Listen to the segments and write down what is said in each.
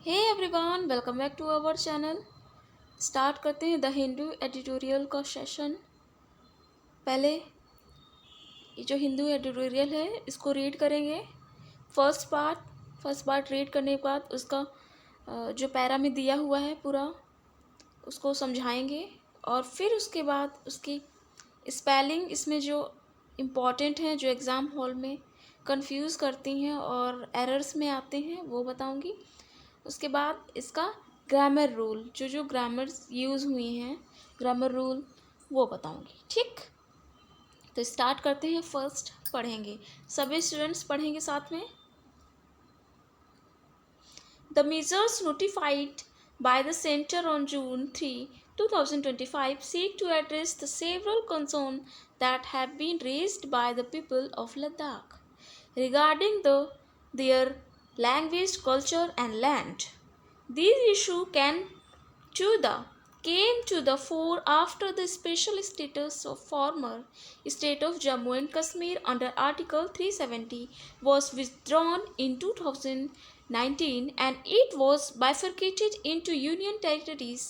Hey everyone, welcome back to our channel. Start करते हैं the Hindu editorial का session. पहले ये जो हिंदू एडिटोरियल है इसको रीड करेंगे। फर्स्ट पार्ट रीड करने के बाद उसका जो पैरा में दिया हुआ है पूरा उसको समझाएंगे और फिर उसके बाद उसकी स्पेलिंग इसमें जो इम्पॉर्टेंट हैं, जो एग्ज़ाम हॉल में कंफ्यूज करती हैं और एरर्स में आते हैं, वो बताऊंगी। उसके बाद इसका ग्रामर रूल, जो ग्रामर्स यूज़ हुई हैं, ग्रामर रूल वो बताऊंगी। ठीक, तो स्टार्ट करते हैं। फर्स्ट पढ़ेंगे, सभी स्टूडेंट्स पढ़ेंगे साथ में। The measures notified by the Center on June 3, 2025 seek to address the several concerns that have been raised by the people of Ladakh regarding their language, culture, and land. These issues came to the fore after the special status of former state of Jammu and Kashmir under Article 370 was withdrawn in 2019 and it was bifurcated into union territories.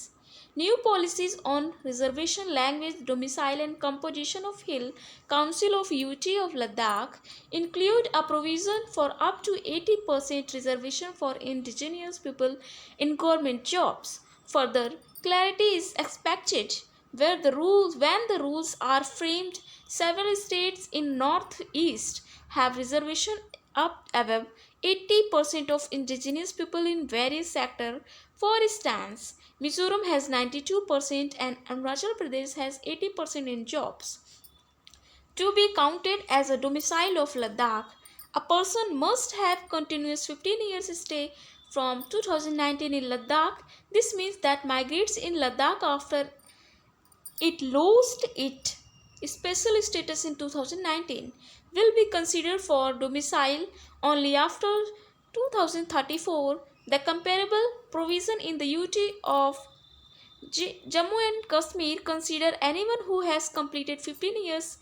New policies on reservation, language, domicile, and composition of Hill Council of UT of Ladakh include a provision for up to 80% reservation for indigenous people in government jobs. Further, clarity is expected when the rules are framed. Several states in Northeast have reservation up above 80% of indigenous people in various sectors. For instance, Mizoram has 92% and Arunachal Pradesh has 80% in jobs. To be counted as a domicile of Ladakh, a person must have continuous 15 years stay from 2019 in Ladakh. This means that migrants in Ladakh after it lost its special status in 2019 will be considered for domicile only after 2034. The comparable provision in the UT of Jammu and Kashmir consider anyone who has completed 15 years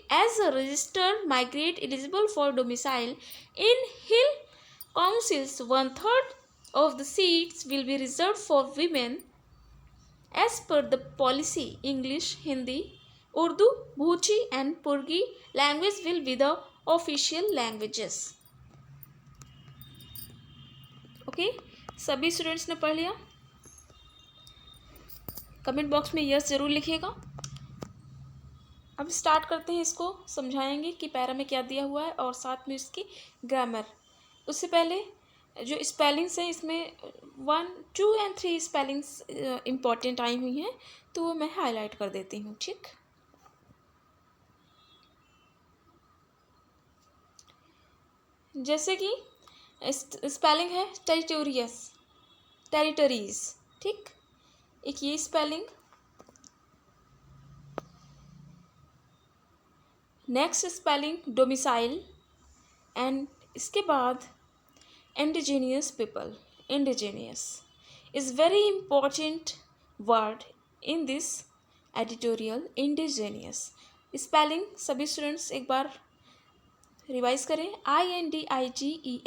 as a registered migrant eligible for domicile. In Hill councils, 1/3 of the seats will be reserved for women. As per the policy, English, Hindi, Urdu, Bhuji and Purgi language will be the official languages. Okay, सभी students ने पढ़ लिया? Comment box में yes ज़रूर लिखिएगा। अब start करते हैं, इसको समझाएंगे कि पैरा में क्या दिया हुआ है और साथ में इसकी ग्रामर। उससे पहले जो स्पेलिंग्स हैं इसमें 1, 2 और 3 स्पेलिंग्स इम्पॉर्टेंट आई हुई हैं, तो वो मैं हाईलाइट कर देती हूँ। ठीक, जैसे कि स्पेलिंग है टेरिटरीज। ठीक, एक ये spelling. Next spelling domicile and इसके बाद indigenous people. Indigenous is very important word in this editorial. Indigenous spelling सभी स्टूडेंट्स एक बार रिवाइज करें। INDIGENOUS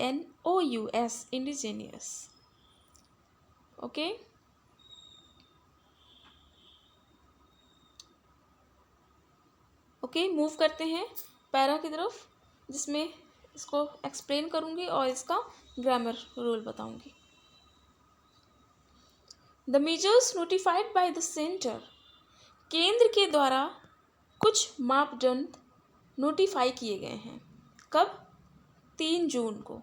indigenous. ओके, मूव करते हैं पैरा की तरफ, जिसमें इसको एक्सप्लेन करूँगी और इसका ग्रामर रूल बताऊँगी। The measures notified by the centre, केंद्र के द्वारा कुछ मापदंड नोटिफाई किए गए हैं। कब? 3 जून को।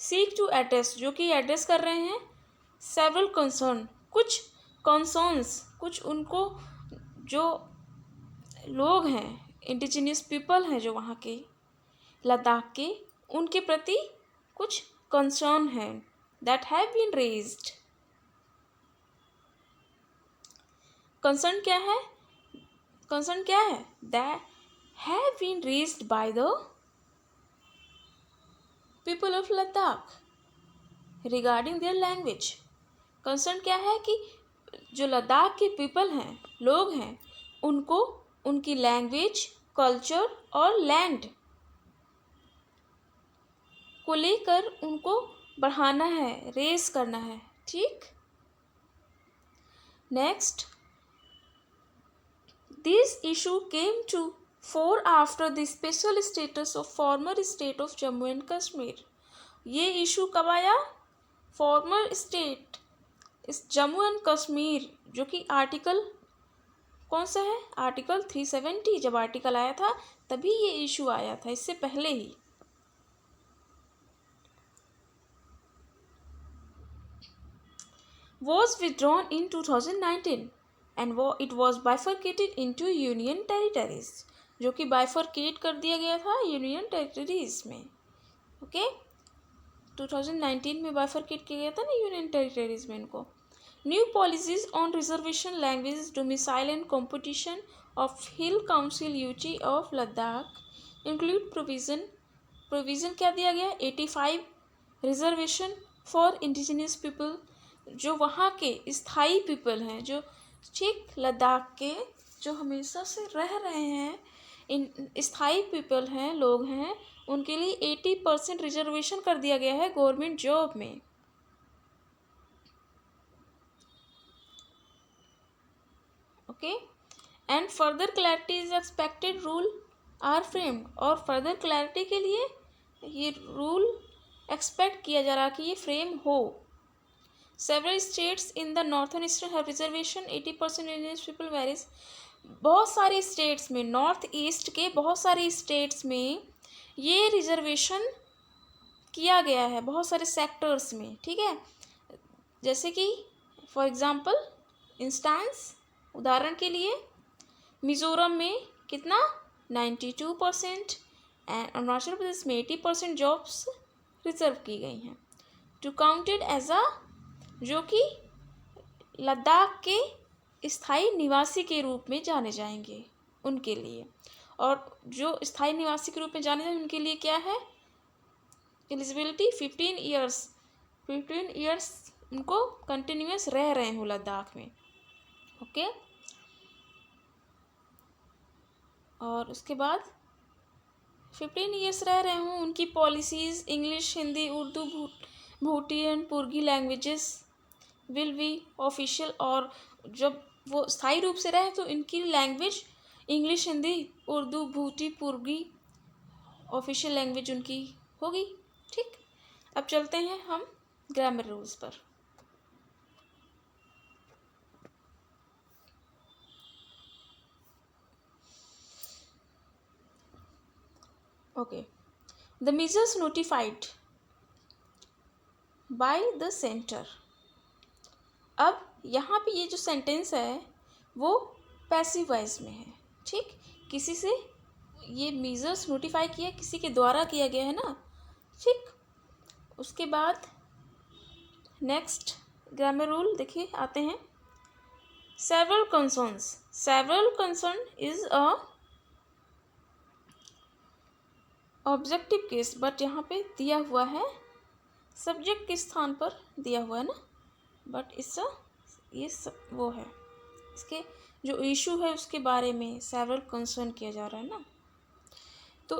सीक टू एड्रेस, जो कि एड्रेस कर रहे हैं सेवरल कंसर्न, कुछ कंसर्न्स, कुछ उनको जो लोग हैं, इंडिजिनियस पीपल हैं जो वहाँ के लद्दाख के, उनके प्रति कुछ कंसर्न हैं that have been raised. Concern क्या है? That have been raised by the people of Ladakh regarding their language. Concern क्या है कि जो लद्दाख के पीपल हैं, लोग हैं, उनको उनकी लैंग्वेज, कल्चर और लैंड को लेकर उनको बढ़ाना है, रेस करना है, ठीक। Next, this issue came to fore after the special status of former state of Jammu and Kashmir. ये इशू कब आया? फॉर्मर स्टेट इस जम्मू एंड कश्मीर, जो कि आर्टिकल कौन सा है? आर्टिकल 370। जब आर्टिकल आया था तभी ये इशू आया था, इससे पहले ही। Was withdrawn in 2019 and it was bifurcated into union territories, जो कि बाइफरकेट कर दिया गया था यूनियन टेरिटरीज में। ओके, 2019 में बाइफरकेट किया गया था ना यूनियन टेरिटरीज में इनको। New policies on reservation language domicile and competition of hill council UT of Ladakh include provision क्या दिया गया? 85 रिजर्वेशन फॉर इंडिजिनियस पीपल, जो वहाँ के स्थायी पीपल हैं, जो ठीक लद्दाख के जो हमेशा से रह रहे हैं, इन स्थायी पीपल हैं, लोग हैं, उनके लिए 80% रिजर्वेशन कर दिया गया है गवर्नमेंट जॉब में। Okay, and further clarity is expected, rule are framed, और फर्दर क्लैरिटी के लिए ये रूल एक्सपेक्ट किया जा रहा कि ये फ्रेम हो। Several states in the northern eastern have reservation 80% indigenous people varies। बहुत सारे स्टेट्स में, नॉर्थ ईस्ट के बहुत सारे स्टेट्स में ये रिजर्वेशन किया गया है, बहुत सारे सेक्टर्स में, ठीक है। जैसे कि फॉर एग्जांपल, इंस्टेंस, उदाहरण के लिए, मिज़ोरम में कितना? 92% एंड अरुणाचल प्रदेश में 80% जॉब्स रिजर्व की गई हैं टू काउंटेड एज अ, जो कि लद्दाख के स्थायी निवासी के रूप में जाने जाएंगे उनके लिए। और जो स्थायी निवासी के रूप में जाने जाएंगे उनके लिए क्या है? एलिजिबिलिटी 15 ईयर्स उनको कंटिन्यूस रह रहे हो लद्दाख में। ओके, और उसके बाद 15 ईयर्स रह रहे हों, उनकी policies English, Hindi, Urdu, Bhoti and Purgi languages will be official. और जब वो स्थायी रूप से रहे तो इनकी language English, Hindi, Urdu, Bhoti, Purgi official language उनकी होगी, ठीक। अब चलते हैं हम ग्रामर रूल्स पर। Okay, the measures notified by the centre. अब यहाँ पे ये जो सेंटेंस है वो पैसिव वॉइस में है, ठीक। किसी से ये मीजर्स नोटिफाई किया, किसी के द्वारा किया गया है ना, ठीक। उसके बाद नेक्स्ट ग्रामर रूल देखिए आते हैं। Several concern is a objective case, but यहाँ पे दिया हुआ है सब्जेक्ट के स्थान पर दिया हुआ है ना, बट इसका ये वो है, इसके जो इशू है उसके बारे में सेवरल कंसर्न किया जा रहा है ना। तो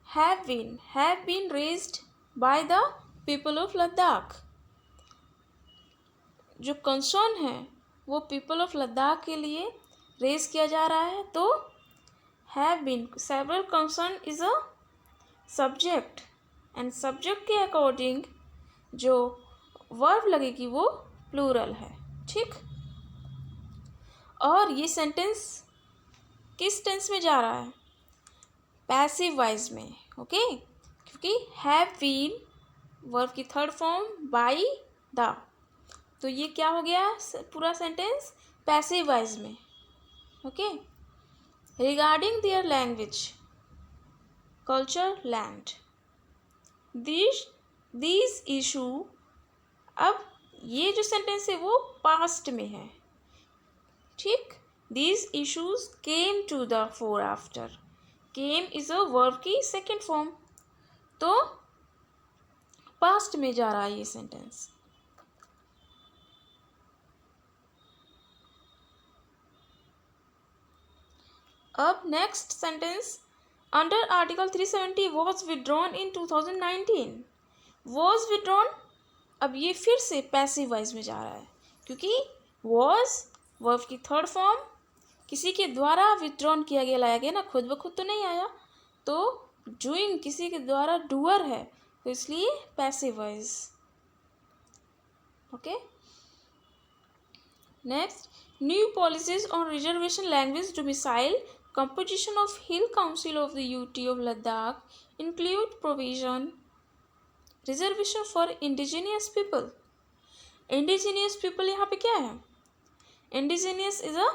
have been raised by the people of Ladakh, जो कंसर्न है वो पीपल ऑफ लद्दाख के लिए रेज किया जा रहा है। तो have been, several concern is a subject, and subject के अकॉर्डिंग जो वर्ब लगेगी वो प्लूरल है, ठीक। और ये सेंटेंस किस टेंस में जा रहा है? पैसिव वॉइस में, ओके, क्योंकि हैव बीन वर्ब की थर्ड फॉर्म बाई द, तो ये क्या हो गया पूरा सेंटेंस पैसिव वॉइस में, okay. Regarding their language, culture, land, these issue. अब ये जो सेंटेंस है वो पास्ट में है, ठीक। These issues came to the fore after, came is a verb की सेकेंड फॉर्म, तो पास्ट में जा रहा है ये सेंटेंस। अब next sentence under Article 370 was withdrawn in 2019. Was withdrawn, अब ये फिर से पैसिव वॉइस में जा रहा है क्योंकि was वर्ब की थर्ड फॉर्म किसी के द्वारा विथड्रॉन किया गया, लाया गया ना, खुद ब खुद तो नहीं आया, तो डूइंग किसी के द्वारा डूअर है, तो इसलिए passive voice. Okay. Next, new policies on reservation language domicile composition of Hill Council of the UT of Ladakh include provision reservation for indigenous people. Indigenous people यहाँ पे क्या है? Indigenous is a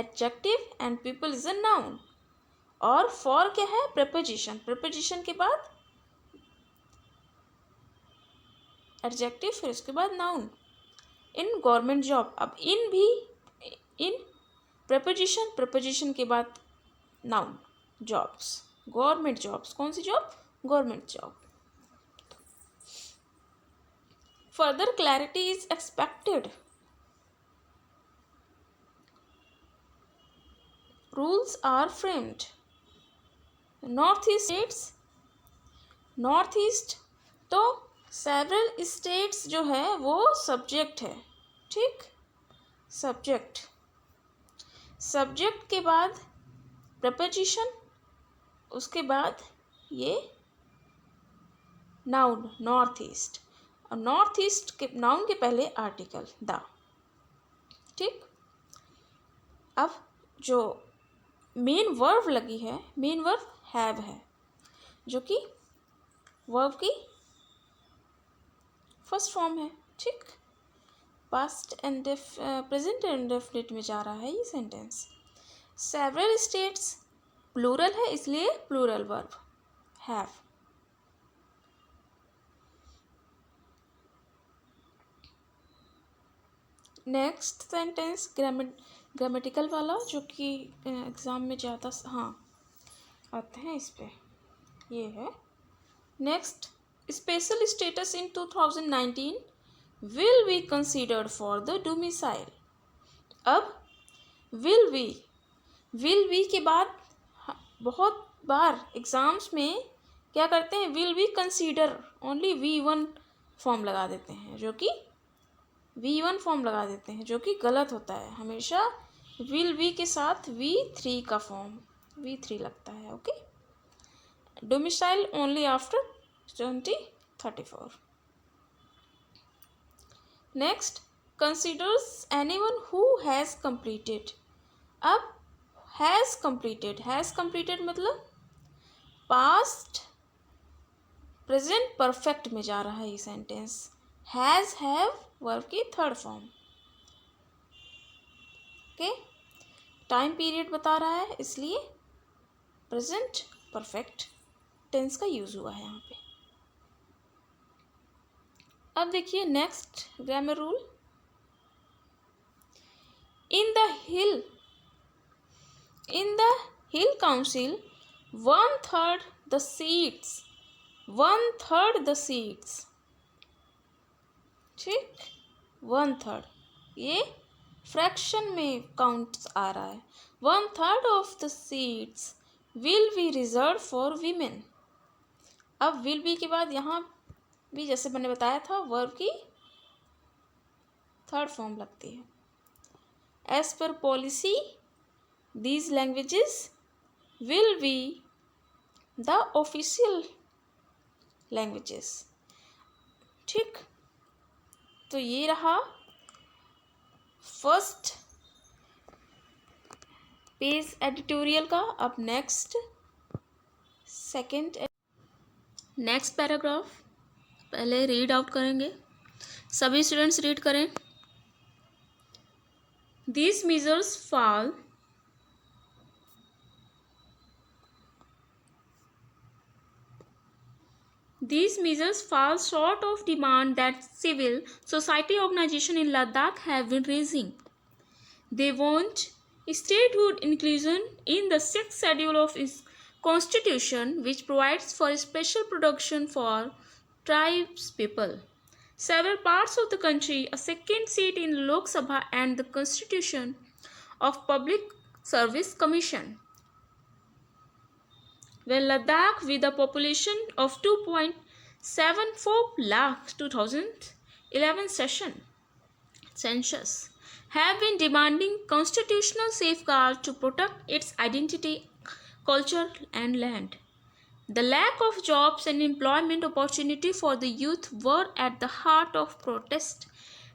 adjective and people is a noun. और for क्या है? preposition. preposition के बाद adjective, फिर उसके बाद noun. in government job. अब in भी in preposition, preposition के बाद noun. jobs, government jobs. कौन सी job? government job. Further clarity is expected. Rules are framed. Northeast states, Northeast तो several states जो है वो subject है. ठीक, subject. सब्जेक्ट के बाद प्रपोजिशन, उसके बाद ये नाउन नॉर्थ ईस्ट, और नॉर्थ ईस्ट के नाउन के पहले आर्टिकल द. ठीक. अब जो मेन वर्ब लगी है, मेन वर्ब हैव है, जो कि वर्ब की फर्स्ट फॉर्म है. ठीक. पास्ट एंड प्रेजेंट इंडेफिनिट में जा रहा है ये सेंटेंस. सेवरल स्टेट्स प्लूरल है, इसलिए plural verb have. Next sentence grammatical वाला, जो कि एग्ज़ाम में ज़्यादा आते हैं, इस पे ये है. Next, special status in 2019 will be considered for the domicile. अब will be के बाद बहुत बार एग्ज़ाम्स में क्या करते हैं, will be consider only V1 form लगा देते हैं, जो कि V1 फॉर्म लगा देते हैं, जो कि गलत होता है. हमेशा will be के साथ V3 का फॉर्म V3 लगता है. Okay. domicile only after 2034. Next, considers anyone who has completed. अब हैज़ कंप्लीटेड मतलब पास्ट प्रेजेंट परफेक्ट में जा रहा है ये सेंटेंस. हैज़ हैव वर्ब की third form. Okay. Time period बता रहा है, इसलिए प्रेजेंट परफेक्ट टेंस का यूज़ हुआ है यहाँ पे. अब देखिए next grammar rule. In the hill council 1/3 the seats. ठीक, 1/3 ये फ्रैक्शन में काउंट आ रहा है. 1/3 of the seats will be reserve for women. अब विल बी के बाद यहाँ भी जैसे मैंने बताया था वर्ब की थर्ड फॉर्म लगती है. As per policy these languages will be the official languages. ठीक. तो ये रहा फर्स्ट पेज एडिटोरियल का. अब नेक्स्ट पैराग्राफ पहले रीड आउट करेंगे. सभी स्टूडेंट्स रीड करें. These measures fall short of demand that civil society organizations in Ladakh have been raising. They want statehood inclusion in the 6th schedule of its constitution, which provides for special protection for tribes people. Several parts of the country, a second seat in Lok Sabha, and the constitution of Public Service Commission. where Ladakh, with a population of 2.74 lakh 2011 census, have been demanding constitutional safeguards to protect its identity, culture, and land. The lack of jobs and employment opportunity for the youth were at the heart of protest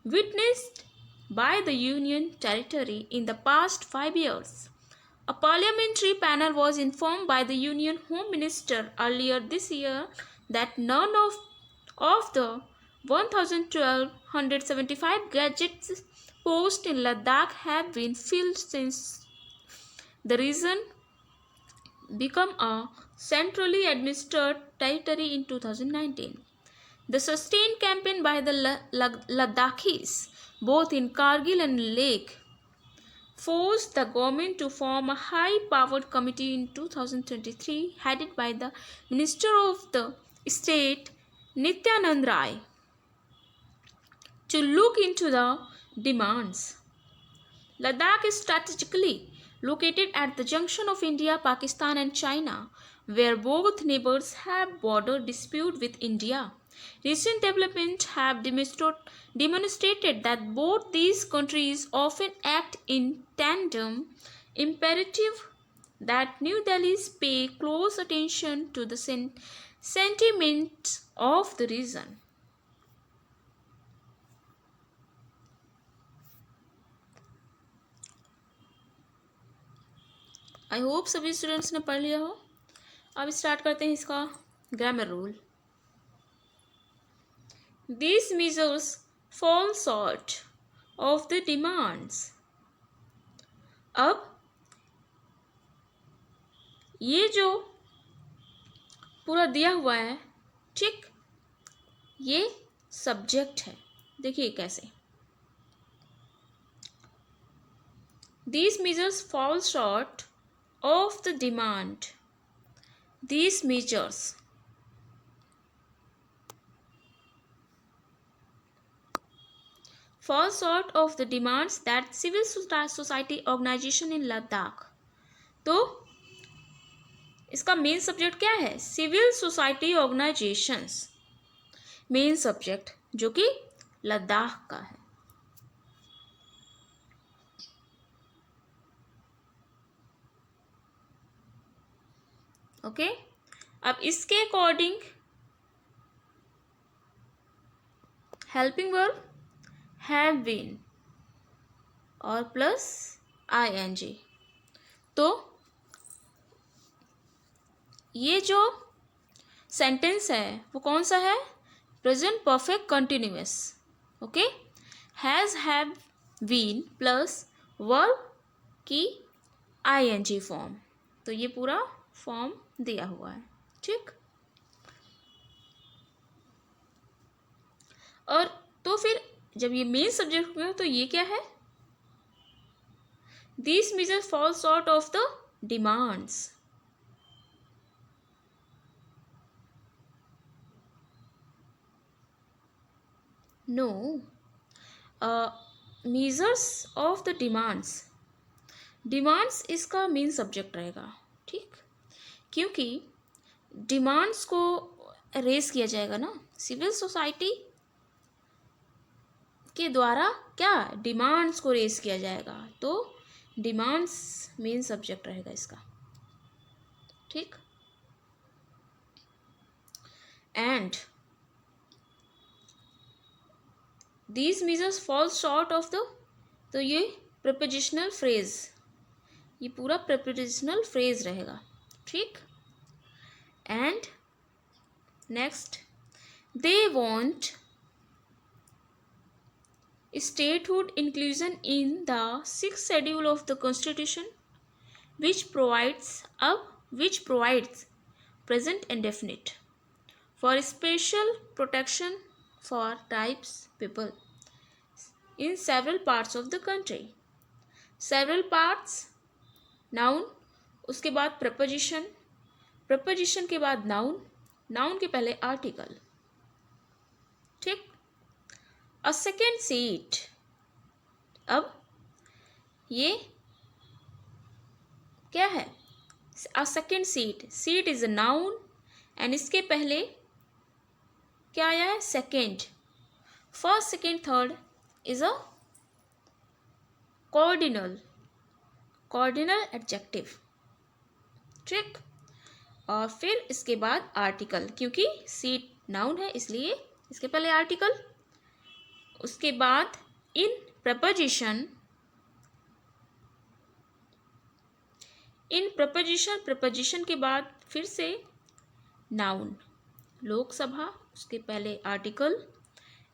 witnessed by the Union Territory in the past 5 years. A parliamentary panel was informed by the Union Home Minister earlier this year that none of the 1,275 gadgets posts in Ladakh have been filled since the region become a centrally administered territory in 2019. The sustained campaign by the Ladakhis, both in Kargil and Leh, forced the government to form a high-powered committee in 2023 headed by the Minister of the State Nityanand Rai to look into the demands. Ladakh is strategically located at the junction of India, Pakistan and China, where both neighbors have border dispute with India. Recent developments have demonstrated that both these countries often act in tandem, imperative that New Delhi pay close attention to the sentiments of the region. I hope सभी students ने पढ़ लिया हो. अब start करते हैं इसका grammar rule. These measures fall short of the demands. अब ये जो पूरा दिया हुआ है, ठीक, ये सब्जेक्ट है. देखिए कैसे. These measures fall short of the demand. These measures fall short of the demands that civil society organization in Ladakh. तो इसका मेन सब्जेक्ट क्या है? Civil society organisations main subject, जो कि लद्दाख का है. ओके. अब इसके according helping verb have been और प्लस ING. तो ये जो सेंटेंस है वो कौन सा है? Present perfect continuous. Okay. Has, have, been plus verb की ING फॉर्म. तो ये पूरा फॉर्म दिया हुआ है. ठीक. और तो फिर जब ये मेन सब्जेक्ट हो गया तो ये क्या है? These measures fall short of the demands. No. Measures of the demands. Demands इसका मेन सब्जेक्ट रहेगा. ठीक. क्योंकि डिमांड्स को रेस किया जाएगा ना सिविल सोसाइटी के द्वारा. क्या डिमांड्स को रेस किया जाएगा, तो डिमांड्स मेन सब्जेक्ट रहेगा इसका. ठीक. And these measures fall short of the. तो ये प्रीपोजिशनल फ्रेज, ये पूरा प्रीपोजिशनल फ्रेज रहेगा. ठीक. And next, they want statehood inclusion in the 6th schedule of the constitution, which provides present indefinite for special protection for tribes people in several parts of the country. Several parts, noun, उसके बाद preposition, preposition के बाद noun, noun के पहले article. ठीक. A second seat. अब ये क्या है? A second seat, seat is a noun and इसके पहले क्या आया है? Second. First, second, third is a cardinal, cardinal adjective. ठीक. और फिर इसके बाद आर्टिकल, क्योंकि सीट नाउन है इसलिए इसके पहले आर्टिकल. उसके बाद इन प्रपोजिशन, इन प्रपोजिशन, प्रपोजिशन के बाद फिर से नाउन, लोकसभा उसके पहले आर्टिकल,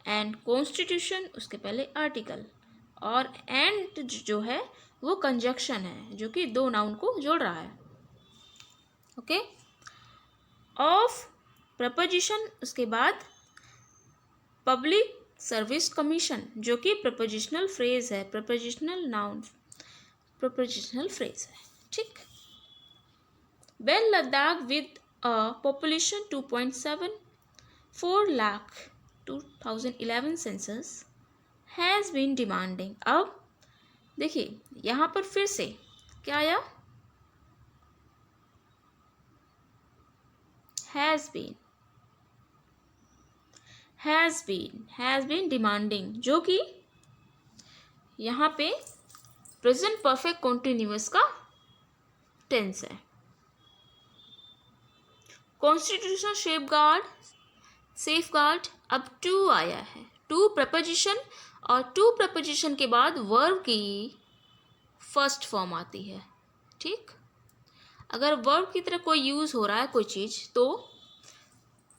एंड कॉन्स्टिट्यूशन उसके पहले आर्टिकल, और एंड जो है वो कंजक्शन है जो कि दो नाउन को जोड़ रहा है. ओके. ऑफ प्रपोजिशन उसके बाद पब्लिक सर्विस कमीशन जो कि प्रपोजिशनल फ्रेज है, प्रपोजिशनल नाउन, प्रपोजिशनल फ्रेज है. ठीक. When Ladakh with a population 2.74 lakh 2011 census has been demanding. अब देखिए यहाँ पर फिर से क्या आया? has been demanding, जो कि यहाँ पे प्रेजेंट परफेक्ट कॉन्टिन्यूअस का टेंस है. कॉन्स्टिट्यूशन सेफ गार्ड अब टू आया है. टू प्रपोजिशन, और टू प्रपोजिशन के बाद वर्ब की फर्स्ट फॉर्म आती है. ठीक. अगर वर्ब की तरह कोई यूज़ हो रहा है कोई चीज़ तो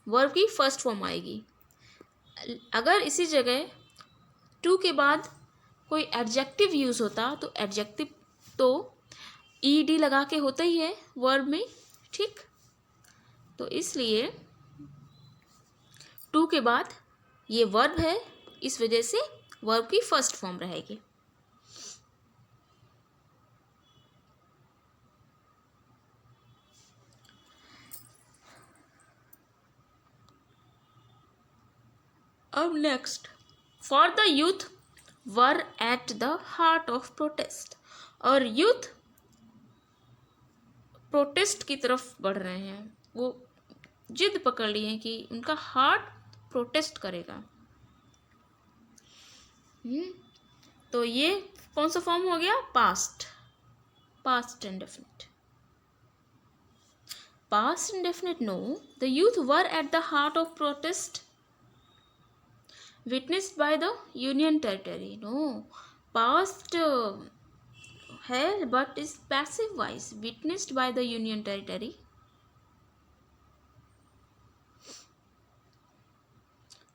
वर्ब की फर्स्ट फॉर्म आएगी. अगर इसी जगह टू के बाद कोई एडजेक्टिव यूज़ होता तो एडजेक्टिव तो ईडी लगा के होता ही है वर्ब में. ठीक. तो इसलिए टू के बाद ये वर्ब है, इस वजह से वर्ब की फर्स्ट फॉर्म रहेगी. अब next, for the youth were at the heart of protest. और यूथ प्रोटेस्ट की तरफ बढ़ रहे हैं, वो जिद पकड़ लिए हैं कि उनका हार्ट प्रोटेस्ट करेगा. तो ये कौन सा फॉर्म हो गया? Past, past indefinite. Past indefinite. No, the youth were at the heart of protest witnessed by the union territory. No, past है but is passive voice. Witnessed by the union territory.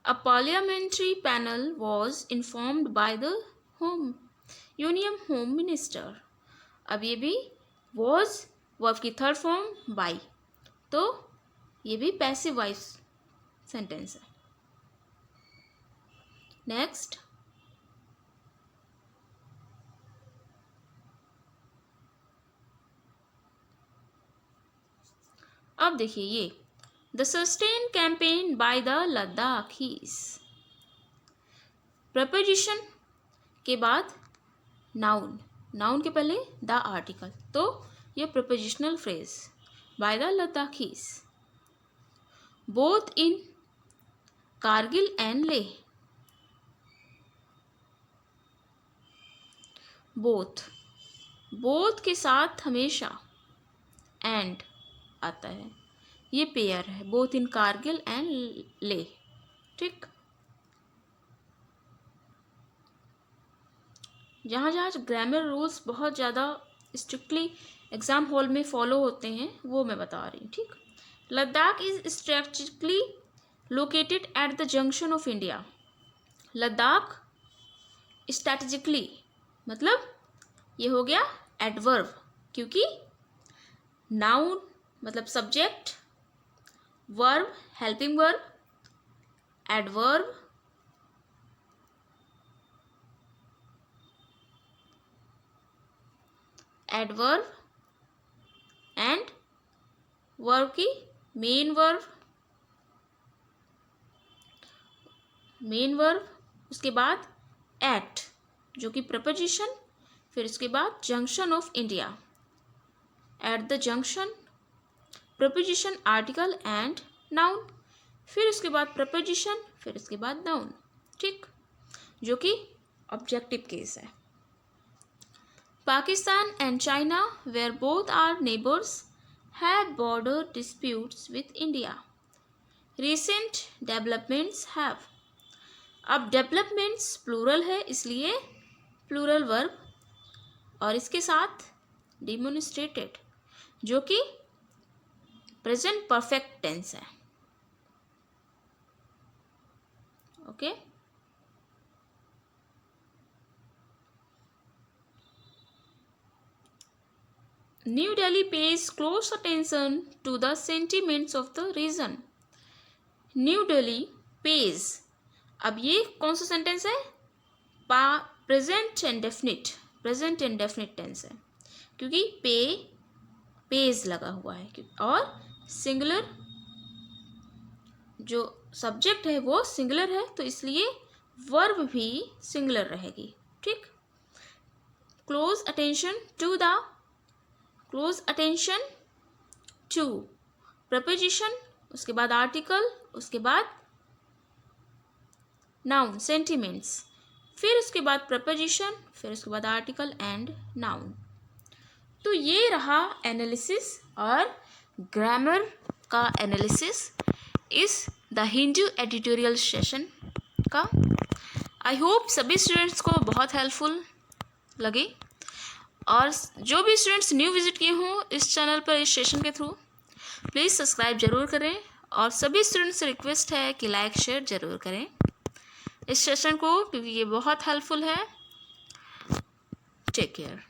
A parliamentary panel was informed by the union home minister. अब ये भी was verb की third form by, तो ये भी passive voice sentence है. Next, अब देखिए ये the sustain campaign by the Ladakhis. Preposition के बाद नाउन, नाउन के पहले द आर्टिकल, तो ये prepositional phrase by the Ladakhis both in Kargil and Leh. Both के साथ हमेशा एंड आता है, ये पेयर है. बोथ इन कारगिल एंड ले. ठीक. जहाँ जहाँ ग्रामर रूल्स बहुत ज़्यादा स्ट्रिक्टली एग्जाम हॉल में फॉलो होते हैं वो मैं बता रही हूँ. ठीक. Ladakh is strategically located at the junction of India. Ladakh strategically मतलब ये हो गया एडवर्ब, क्योंकि नाउन मतलब subject, verb helping verb, adverb, adverb and verb की मेन वर्ब, उसके बाद एट जो कि प्रपोजिशन, फिर उसके बाद junction of India. At the junction, preposition, article and noun, फिर उसके बाद प्रपोजिशन, फिर उसके बाद नाउन, ठीक, जो कि ऑब्जेक्टिव केस है। Pakistan and China, where both are neighbours, have border disputes with India. Recent developments have, अब डेवलपमेंट्स प्लूरल है इसलिए प्लूरल वर्ब, और इसके साथ डिमोन्स्ट्रेटेड, जो कि प्रेजेंट परफेक्ट टेंस है। Okay, new Delhi pays close attention to the sentiments of the region. New Delhi pays, अब ये कौन सा सेंटेंस है? प्रेजेंट एंड डेफिनिट टेंस है, क्योंकि पेज लगा हुआ है और सिंगुलर जो सब्जेक्ट है वो सिंगुलर है, तो इसलिए वर्ब भी सिंगुलर रहेगी, ठीक। क्लोज अटेंशन टू प्रपोजिशन, उसके बाद आर्टिकल, उसके बाद नाउन सेंटिमेंट्स, फिर उसके बाद प्रपोजिशन, फिर उसके बाद आर्टिकल एंड नाउन। तो ये रहा एनालिसिस और ग्रामर का एनालिसिस इस द हिंदू एडिटोरियल सेशन का। आई होप सभी स्टूडेंट्स को बहुत हेल्पफुल लगे, और जो भी स्टूडेंट्स न्यू विजिट किए हों इस चैनल पर इस सेशन के थ्रू, प्लीज़ सब्सक्राइब ज़रूर करें, और सभी स्टूडेंट्स से रिक्वेस्ट है कि लाइक शेयर ज़रूर करें इस सेशन को, क्योंकि ये बहुत हेल्पफुल है। Take care.